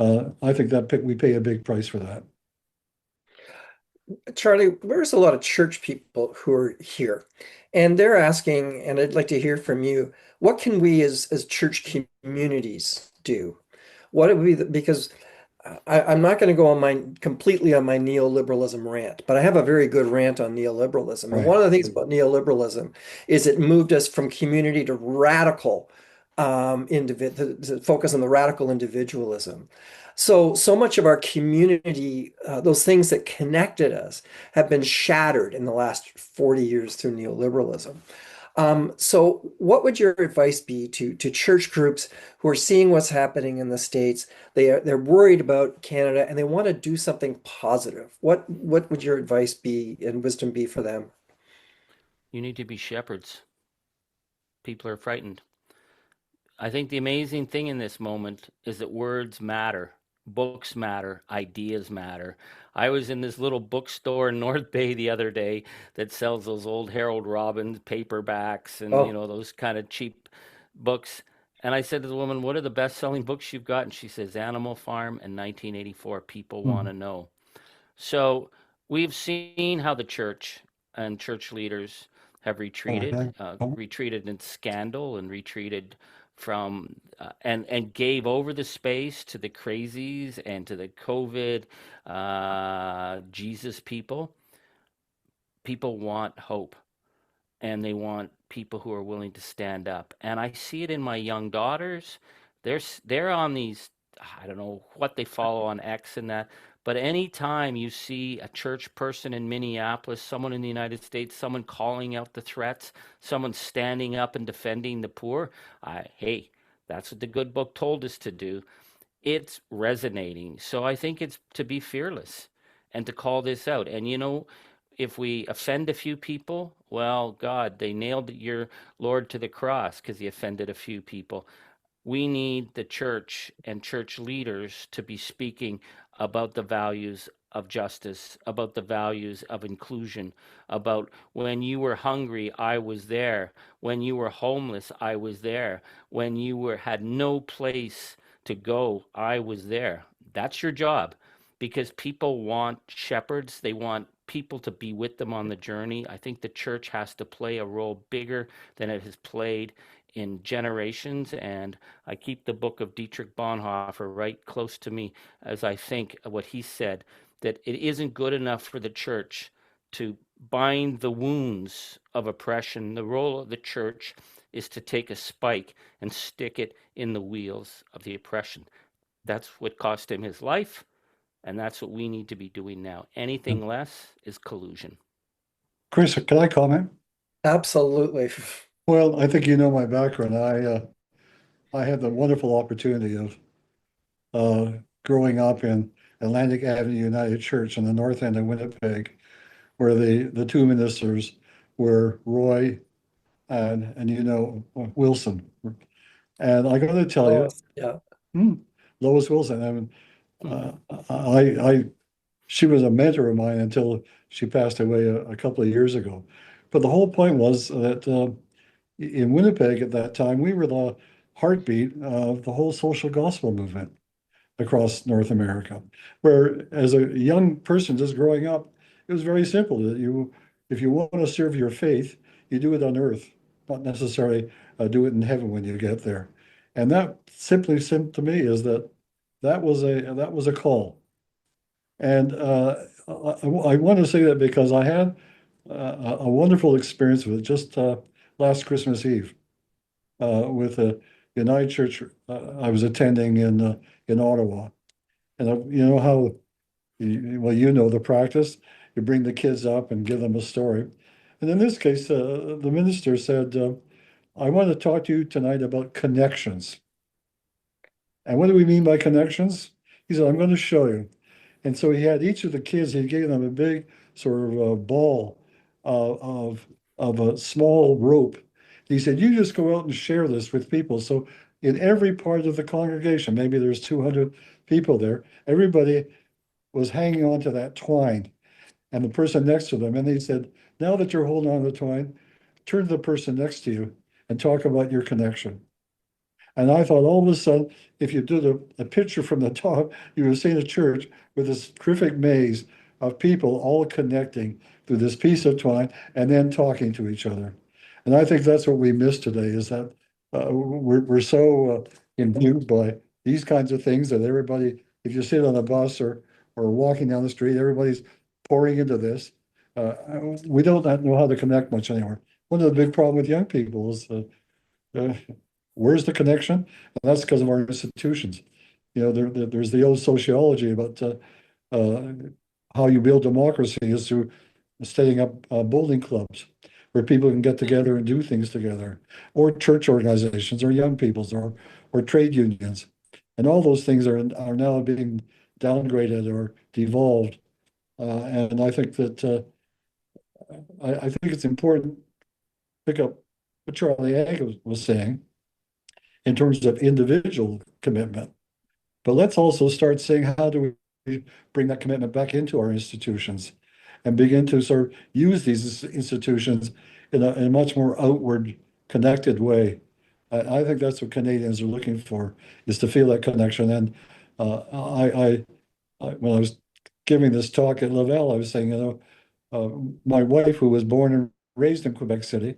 I think that we pay a big price for that. Charlie, there's a lot of church people who are here, and they're asking, and I'd like to hear from you, what can we as church communities do? What do we, because I'm not going to go on my completely on my neoliberalism rant, but I have a very good rant on neoliberalism. And Right. one of the things about neoliberalism is it moved us from community to radical to focus on the radical individualism. So much of our community, those things that connected us, have been shattered in the last 40 years through neoliberalism. So what would your advice be to church groups who are seeing what's happening in the States? They're worried about Canada and they want to do something positive. What would your advice be and wisdom be for them? You need to be shepherds. People are frightened. I think the amazing thing in this moment is that words matter, books matter, ideas matter. I was in this little bookstore in North Bay the other day that sells those old Harold Robbins paperbacks and Oh, those kind of cheap books. And I said to the woman, "What are the best-selling books you've got?" And she says, "Animal Farm and 1984. People want Hmm. to know." So we've seen how the church and church leaders have Okay. retreated in scandal and retreated from and gave over the space to the crazies and to the COVID Jesus people. People want hope and they want people who are willing to stand up. And I see it in my young daughters. They're on these, I don't know what they follow on X and that, but anytime you see a church person in Minneapolis, someone in the United States, someone calling out the threats, someone standing up and defending the poor, hey, that's what the good book told us to do. It's resonating. So I think it's to be fearless and to call this out. And if we offend a few people, well, God, they nailed your Lord to the cross because he offended a few people. We need the church and church leaders to be speaking about the values of justice, about the values of inclusion, about when you were hungry, I was there. When you were homeless, I was there. When you had no place to go, I was there. That's your job because people want shepherds. They want people to be with them on the journey. I think the church has to play a role bigger than it has played in generations. And I keep the book of Dietrich Bonhoeffer right close to me as I think of what he said, that it isn't good enough for the church to bind the wounds of oppression. The role of the church is to take a spike and stick it in the wheels of the oppression. That's what cost him his life, and that's what we need to be doing now. Anything less is collusion. Chris, can I comment? absolutely. Well, I think you know my background. I had the wonderful opportunity of uh, growing up in Atlantic Avenue United Church in the north end of Winnipeg, where the two ministers were Roy and Wilson. And I got to tell you, Lois, yeah. hmm, Lois Wilson. I mean, Hmm. I she was a mentor of mine until she passed away a couple of years ago. But the whole point was that in Winnipeg at that time, we were the heartbeat of the whole social gospel movement across North America. Where as a young person just growing up, it was very simple that if you want to serve your faith, you do it on earth, not necessarily do it in heaven when you get there. And that simply seemed to me is that was a call. And I want to say that because I had a wonderful experience with it just last Christmas Eve with a United Church I was attending in Ottawa. And you know how, well, the practice. You bring the kids up and give them a story. And in this case, the minister said, I want to talk to you tonight about connections. And what do we mean by connections? He said, I'm going to show you. And so he had each of the kids, he gave them a big sort of ball of a small rope. He said, you just go out and share this with people. So in every part of the congregation, maybe there's 200 people there, everybody was hanging on to that twine and the person next to them. And he said, now that you're holding on to the twine, turn to the person next to you and talk about your connection. And I thought all of a sudden, if you did a picture from the top, you would see a church with this terrific maze of people all connecting through this piece of twine and then talking to each other. And I think that's what we miss today is that we're so imbued by these kinds of things that everybody, if you sit on a bus or walking down the street, everybody's pouring into this. Uh, we don't know how to connect much anymore. One of the big problems with young people is uh, where's the connection? And that's because of our institutions. There's the old sociology about uh, how you build democracy is through setting up bowling clubs where people can get together and do things together, or church organizations, or young people's, or trade unions, and all those things are now being downgraded or devolved. And I think that I think it's important to pick up what Charlie Angus was saying in terms of individual commitment. But let's also start saying, how do we bring that commitment back into our institutions and begin to sort of use these institutions in a much more outward connected way? I think that's what Canadians are looking for, is to feel that connection. And when I was giving this talk at Laval, I was saying, my wife, who was born and raised in Quebec City,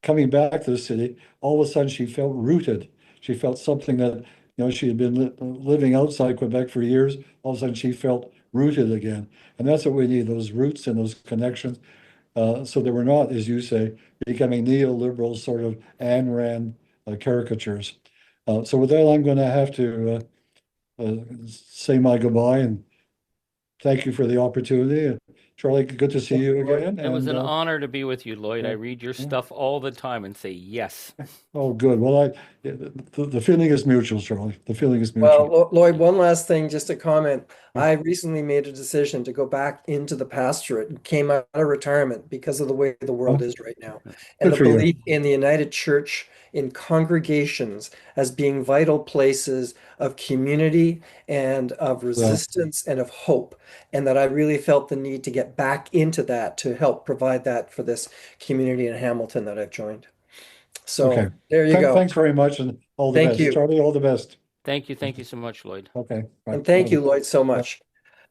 coming back to the city, all of a sudden she felt rooted. She felt something that, she had been living outside Quebec for years. All of a sudden she felt rooted again. And that's what we need, those roots and those connections, so that we're not, as you say, becoming neoliberal sort of Ayn Rand caricatures. So with that, I'm going to have to say my goodbye and thank you for the opportunity. Charlie, good to see you again. It was And an honor to be with you, Lloyd. I uh, read your stuff all the time and say yes. oh, good. Well, the feeling is mutual, Charlie. The feeling is Well, mutual. Lloyd, one last thing, just a comment. I recently made a decision to go back into the pastorate and came out of retirement because of the way the world Oh, is right now. And good the for you. belief in the United Church in congregations as being vital places of community and of Yeah. resistance and of hope. And that I really felt the need to get back into that to help provide that for this community in Hamilton that I've joined. Okay. So there you go. Thanks very much and all the Thank best. you. Charlie, all the best. Thank you so much, Lloyd. Okay. Right. And thank you, Lloyd, so Yeah. much.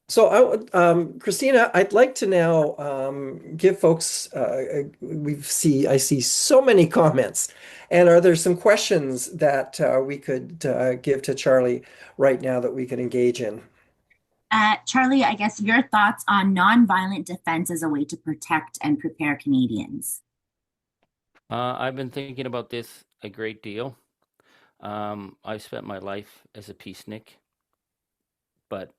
So, Christina, I'd like to now give folks. I see so many comments, and are there some questions that we could give to Charlie right now that we could engage in? Charlie, I guess your thoughts on nonviolent defense as a way to protect and prepare Canadians. I've been thinking about this a great deal. I've spent my life as a peacenik, but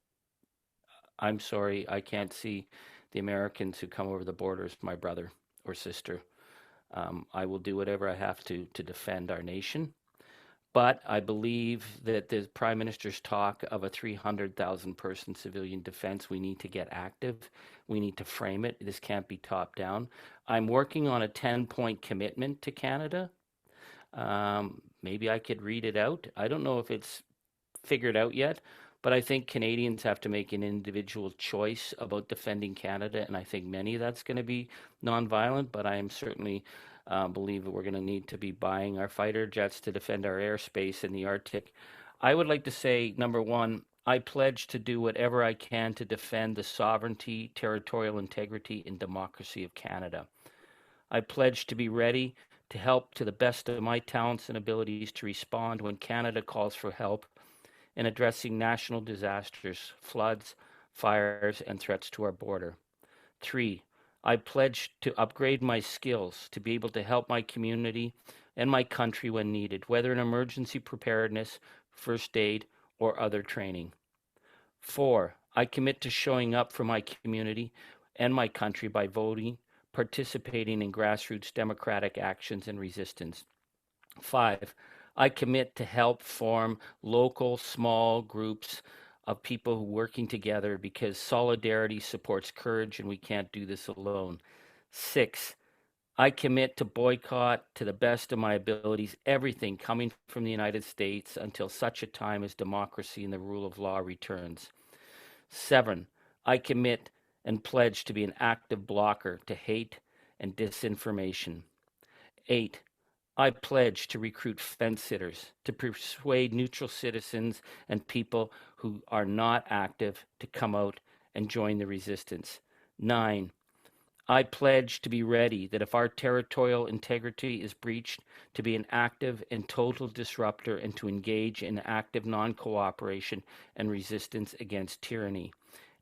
I'm sorry, I can't see the Americans who come over the border as my brother or sister. I will do whatever I have to defend our nation, But I believe that the Prime Minister's talk of a 300,000 person civilian defense, we need to get active. We need to frame it. This can't be top down. I'm working on a 10-point commitment to Canada. Maybe I could read it out. I don't know if it's figured out yet, but I think Canadians have to make an individual choice about defending Canada, and I think many of that's going to be nonviolent. But I am certainly believe that we're going to need to be buying our fighter jets to defend our airspace in the Arctic. I would like to say, number one, I pledge to do whatever I can to defend the sovereignty, territorial integrity, and democracy of Canada. I pledge to be ready to help to the best of my talents and abilities to respond when Canada calls for help in addressing national disasters, floods, fires, and threats to our border. 3, I pledge to upgrade my skills to be able to help my community and my country when needed, whether in emergency preparedness, first aid, or other training. 4, I commit to showing up for my community and my country by voting, participating in grassroots democratic actions and resistance. 5, I commit to help form local small groups of people who working together because solidarity supports courage and we can't do this alone. 6, I commit to boycott to the best of my abilities everything coming from the United States until such a time as democracy and the rule of law returns. 7, I commit and pledge to be an active blocker to hate and disinformation. 8, I pledge to recruit fence sitters, to persuade neutral citizens and people who are not active to come out and join the resistance. 9, I pledge to be ready that if our territorial integrity is breached, to be an active and total disruptor and to engage in active non-cooperation and resistance against tyranny.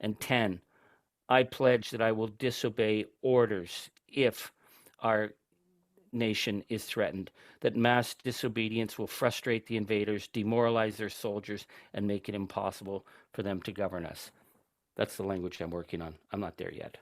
And 10, I pledge that I will disobey orders if our nation is threatened, that mass disobedience will frustrate the invaders, demoralize their soldiers, and make it impossible for them to govern us. That's the language I'm working on. I'm not there yet.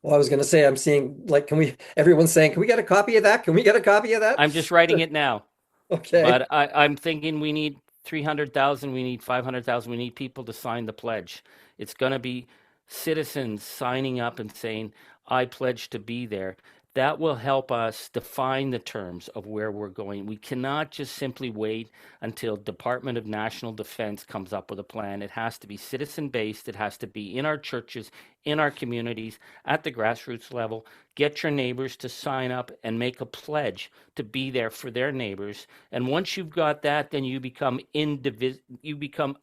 Well, I was going to say, I'm seeing, like, everyone's saying, can we get a copy of that? Can we get a copy of that? I'm just writing it now. Okay. But I'm thinking we need 300,000, we need 500,000, we need people to sign the pledge. It's going to be citizens signing up and saying, I pledge to be there. That will help us define the terms of where we're going. We cannot just simply wait until Department of National Defense comes up with a plan. It has to be citizen-based. It has to be in our churches, in our communities, at the grassroots level. Get your neighbors to sign up and make a pledge to be there for their neighbors. And once you've got that, then you become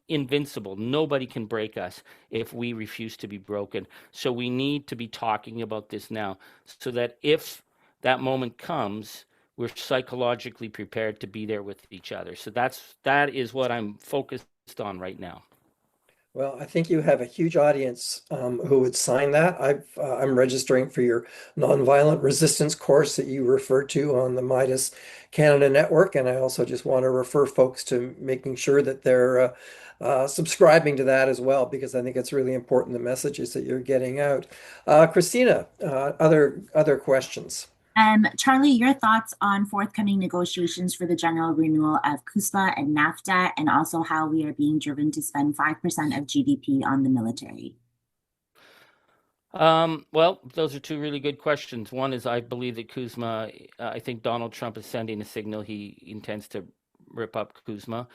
invincible. Nobody can break us if we refuse to be broken. So we need to be talking about this now so that if that moment comes, we're psychologically prepared to be there with each other. So that is what I'm focused on right now. Well, I think you have a huge audience who would sign that. I'm registering for your nonviolent resistance course that you referred to on the Midas Canada Network, and I also just want to refer folks to making sure that they're subscribing to that as well, because I think it's really important, the messages that you're getting out. Christina, other questions? Charlie, your thoughts on forthcoming negotiations for the general renewal of CUSMA and NAFTA, and also how we are being driven to spend 5% of GDP on the military? Well, those are two really good questions. One is I believe that CUSMA, I think Donald Trump is sending a signal he intends to rip up CUSMA.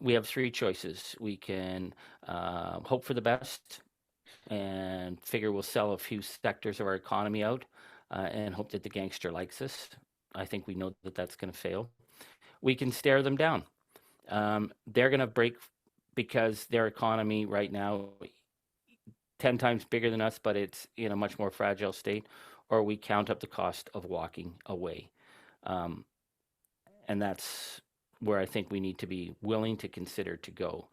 We have three choices. We can hope for the best and figure we'll sell a few sectors of our economy out. And hope that the gangster likes us. I think we know that that's going to fail. We can stare them down. They're going to break because their economy right now 10 times bigger than us, but it's in a much more fragile state, or we count up the cost of walking away. And that's where I think we need to be willing to consider to go.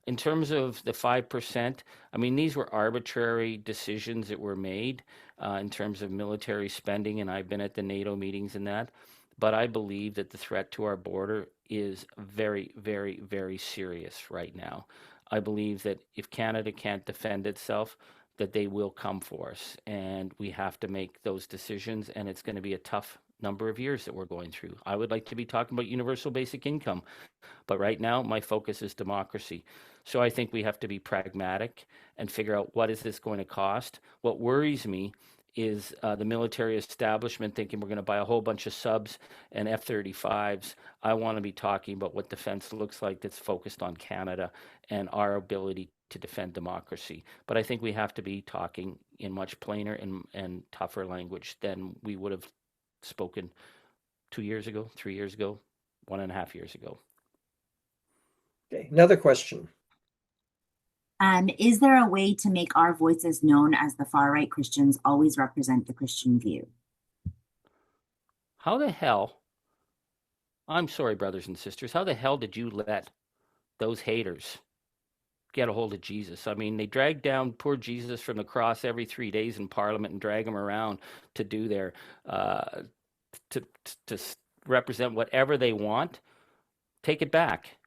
In terms of the 5%, I mean, these were arbitrary decisions that were made in terms of military spending, and I've been at the NATO meetings and that. But I believe that the threat to our border is very, very, very serious right now. I believe that if Canada can't defend itself, that they will come for us, and we have to make those decisions, and it's going to be a tough number of years that we're going through. I would like to be talking about universal basic income, but right now my focus is democracy. So I think we have to be pragmatic and figure out what is this going to cost. What worries me is the military establishment thinking we're going to buy a whole bunch of subs and F-35s. I want to be talking about what defense looks like that's focused on Canada and our ability to defend democracy. But I think we have to be talking in much plainer and tougher language than we would have spoken 2 years ago, 3 years ago, 1.5 years ago. Okay, another question. Is there a way to make our voices known as the far-right Christians always represent the Christian view? How the hell, I'm sorry, brothers and sisters, how the hell did you let those haters get a hold of Jesus? I mean, they drag down poor Jesus from the cross every 3 days in Parliament and drag him around to do their, to represent whatever they want. Take it back.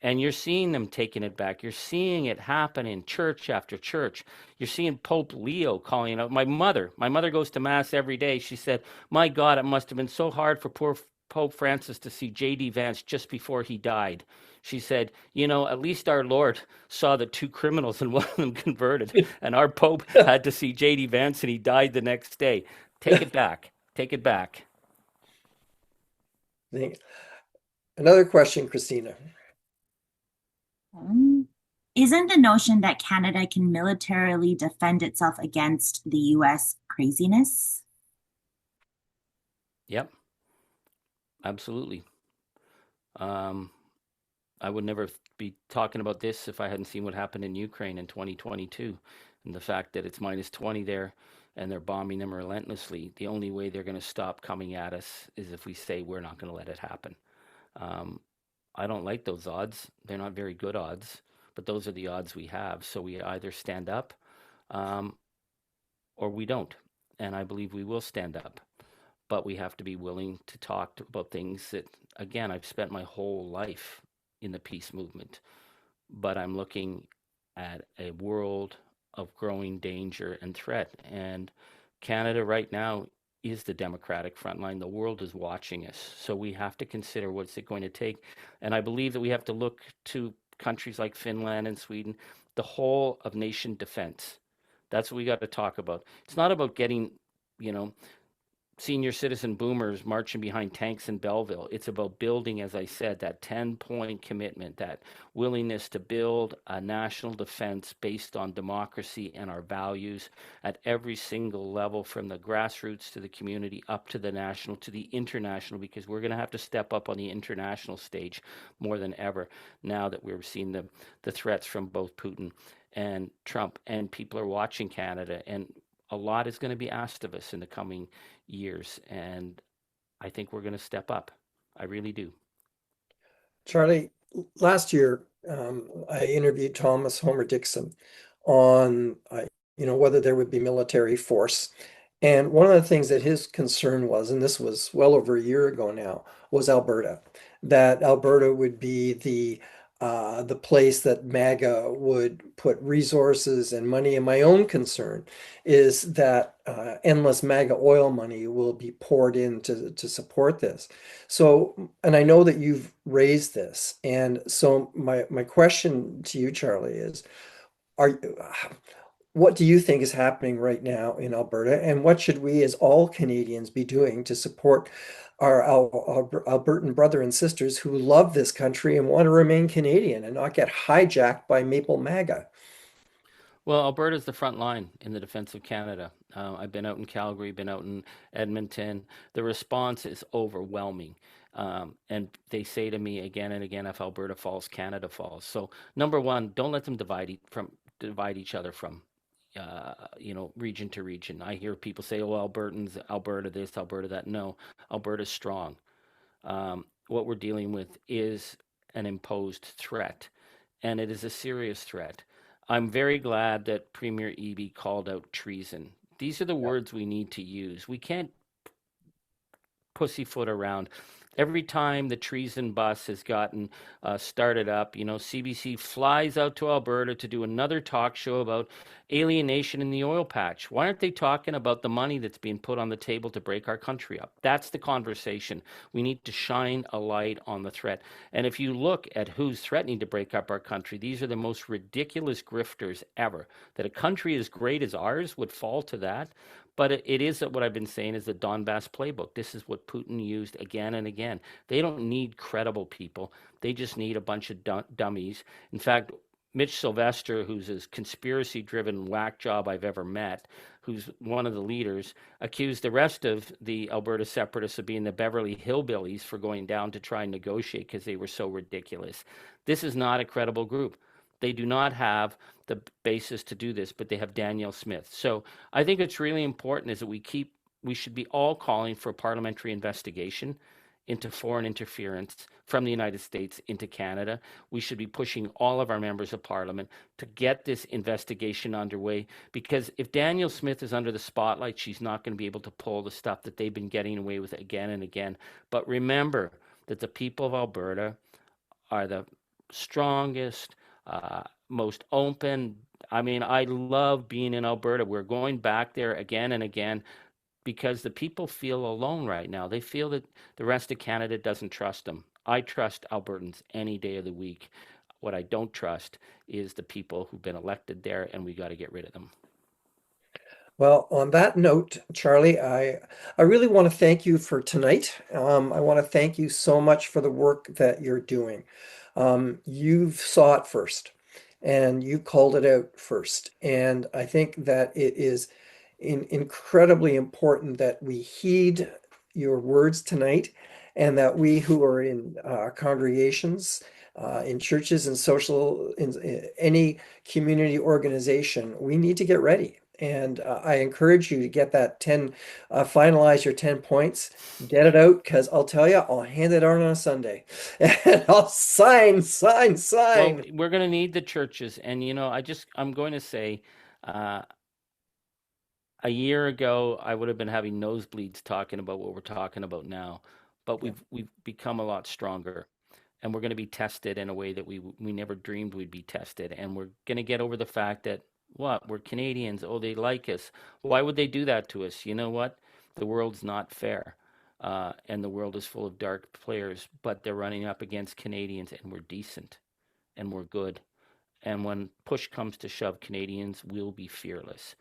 And you're seeing them taking it back. You're seeing it happen in church after church. You're seeing Pope Leo calling out. My mother goes to Mass every day. She said, my God, it must have been so hard for poor Pope Francis to see J.D. Vance just before he died. She said, at least our Lord saw the two criminals and one of them converted. And our Pope had to see J.D. Vance and he died the next day. Take it back. Take it back. Another question, Christina. Isn't the notion that Canada can militarily defend itself against the U.S. craziness? Yep, absolutely. I would never be talking about this if I hadn't seen what happened in Ukraine in 2022 and the fact that it's minus 20 there and they're bombing them relentlessly. The only way they're going to stop coming at us is if we say we're not going to let it happen. I don't like those odds. They're not very good odds, but those are the odds we have. So we either stand up or we don't. And I believe we will stand up. But we have to be willing to talk about things that, again, I've spent my whole life in the peace movement. But I'm looking at a world of growing danger and threat. And Canada right now is the democratic front line. The world is watching us. So we have to consider what's it going to take. And I believe that we have to look to countries like Finland and Sweden, the whole of nation defense. That's what we got to talk about. It's not about getting, senior citizen boomers marching behind tanks in Belleville. It's about building, as I said, that 10-point commitment, that willingness to build a national defense based on democracy and our values at every single level, from the grassroots to the community, up to the national, to the international, because we're going to have to step up on the international stage more than ever now that we're seeing the threats from both Putin and Trump, and people are watching Canada, and a lot is going to be asked of us in the coming years, and I think we're going to step up. I really do. Charlie, last year I interviewed Thomas Homer Dixon on whether there would be military force. And one of the things that his concern was, and this was well over a year ago now, was Alberta. That Alberta would be the place that MAGA would put resources and money. And my own concern is that endless MAGA oil money will be poured in to support this. So, and I know that you've raised this. And so my question to you, Charlie, is, what do you think is happening right now in Alberta? And what should we as all Canadians be doing to support our Albertan brother and sisters who love this country and want to remain Canadian and not get hijacked by Maple MAGA? Well, Alberta is the front line in the defense of Canada. I've been out in Calgary, been out in Edmonton. The response is overwhelming. And they say to me again and again, if Alberta falls, Canada falls. So number one, don't let them divide each other from region to region. I hear people say, oh, Albertans, Alberta this, Alberta that. No, Alberta's strong. What we're dealing with is an imposed threat, and it is a serious threat. I'm very glad that Premier Eby called out treason. These are the words we need to use. We can't pussyfoot around Every time the treason bus has gotten started up, CBC flies out to Alberta to do another talk show about alienation in the oil patch. Why aren't they talking about the money that's being put on the table to break our country up? That's the conversation. We need to shine a light on the threat. And if you look at who's threatening to break up our country, these are the most ridiculous grifters ever. That a country as great as ours would fall to that. But it is what I've been saying is the Donbass playbook. This is what Putin used again and again. They don't need credible people. They just need a bunch of dummies. In fact, Mitch Sylvester, who's a conspiracy-driven whack job I've ever met, who's one of the leaders, accused the rest of the Alberta separatists of being the Beverly Hillbillies for going down to try and negotiate because they were so ridiculous. This is not a credible group. They do not have the basis to do this, but they have Danielle Smith. So I think it's really important is that we should be all calling for a parliamentary investigation into foreign interference from the United States into Canada. We should be pushing all of our members of parliament to get this investigation underway, because if Danielle Smith is under the spotlight, she's not going to be able to pull the stuff that they've been getting away with again and again. But remember that the people of Alberta are the strongest, most open. I mean, I love being in Alberta. We're going back there again and again because the people feel alone right now. They feel that the rest of Canada doesn't trust them. I trust Albertans any day of the week. What I don't trust is the people who've been elected there, and we got to get rid of them. Well, on that note, Charlie, I really want to thank you for tonight. I want to thank you so much for the work that you're doing. You've saw it first, and you called it out first. And I think that it is incredibly important that we heed your words tonight, and that we who are in congregations, in churches and in any community organization, we need to get ready. And I encourage you to get that finalize your 10 points, get it out, because I'll tell you, I'll hand it out on a Sunday. And I'll sign. Well, we're going to need the churches. And, I'm going to say, a year ago, I would have been having nosebleeds talking about what we're talking about now. But we've become a lot stronger. And we're going to be tested in a way that we never dreamed we'd be tested. And we're going to get over the fact that, we're Canadians. Oh, they like us. Why would they do that to us? You know what? The world's not fair. And the world is full of dark players, but they're running up against Canadians, and we're decent and we're good. And when push comes to shove, Canadians will be fearless.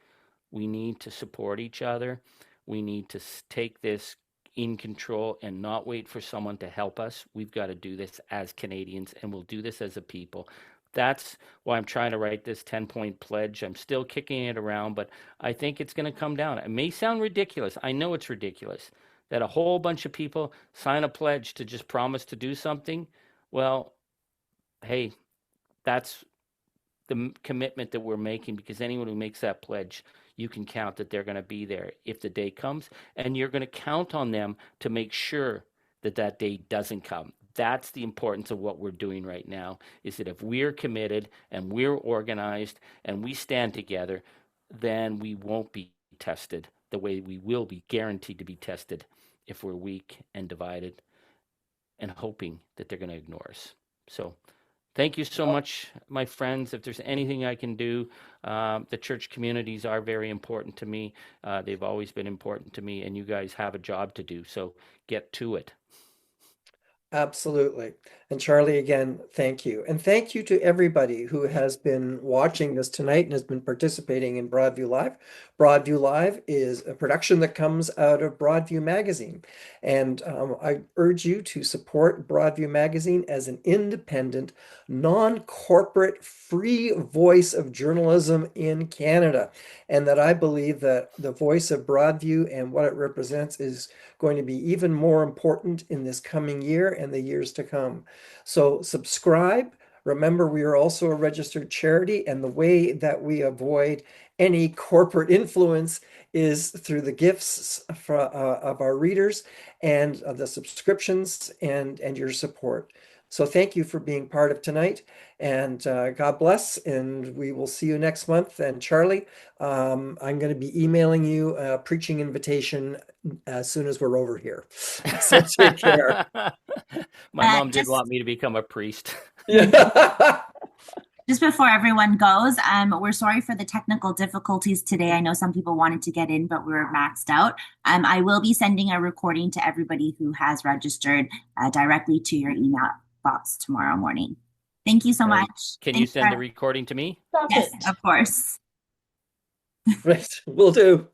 We need to support each other. We need to take this in control and not wait for someone to help us. We've got to do this as Canadians, and we'll do this as a people. That's why I'm trying to write this 10-point pledge. I'm still kicking it around, but I think it's going to come down. It may sound ridiculous. I know it's ridiculous that a whole bunch of people sign a pledge to just promise to do something. Well, hey, that's the commitment that we're making, because anyone who makes that pledge, you can count that they're going to be there if the day comes, and you're going to count on them to make sure that that day doesn't come. That's the importance of what we're doing right now, is that if we're committed and we're organized and we stand together, then we won't be tested the way we will be guaranteed to be tested if we're weak and divided and hoping that they're going to ignore us. So thank you so much, my friends. If there's anything I can do, the church communities are very important to me. They've always been important to me, and you guys have a job to do. So get to it. Absolutely. And Charlie, again, thank you. And thank you to everybody who has been watching this tonight and has been participating in Broadview Live. Broadview Live is a production that comes out of Broadview Magazine. And I urge you to support Broadview Magazine as an independent, non-corporate, free voice of journalism in Canada. And that I believe that the voice of Broadview and what it represents is going to be even more important in this coming year and the years to come. So subscribe. Remember, we are also a registered charity, and the way that we avoid any corporate influence is through the gifts of our readers and the subscriptions and your support. So thank you for being part of tonight, and God bless, and we will see you next month. And Charlie, I'm going to be emailing you a preaching invitation as soon as we're over here. So take care. My mom did Just want me to become a priest. Yeah. Just before everyone goes, we're sorry for the technical difficulties today. I know some people wanted to get in, but we were maxed out. I will be sending a recording to everybody who has registered directly to your email box tomorrow morning. Thank you so And much. can you Thanks send the for- recording to me? Yes, of course. Right, will do.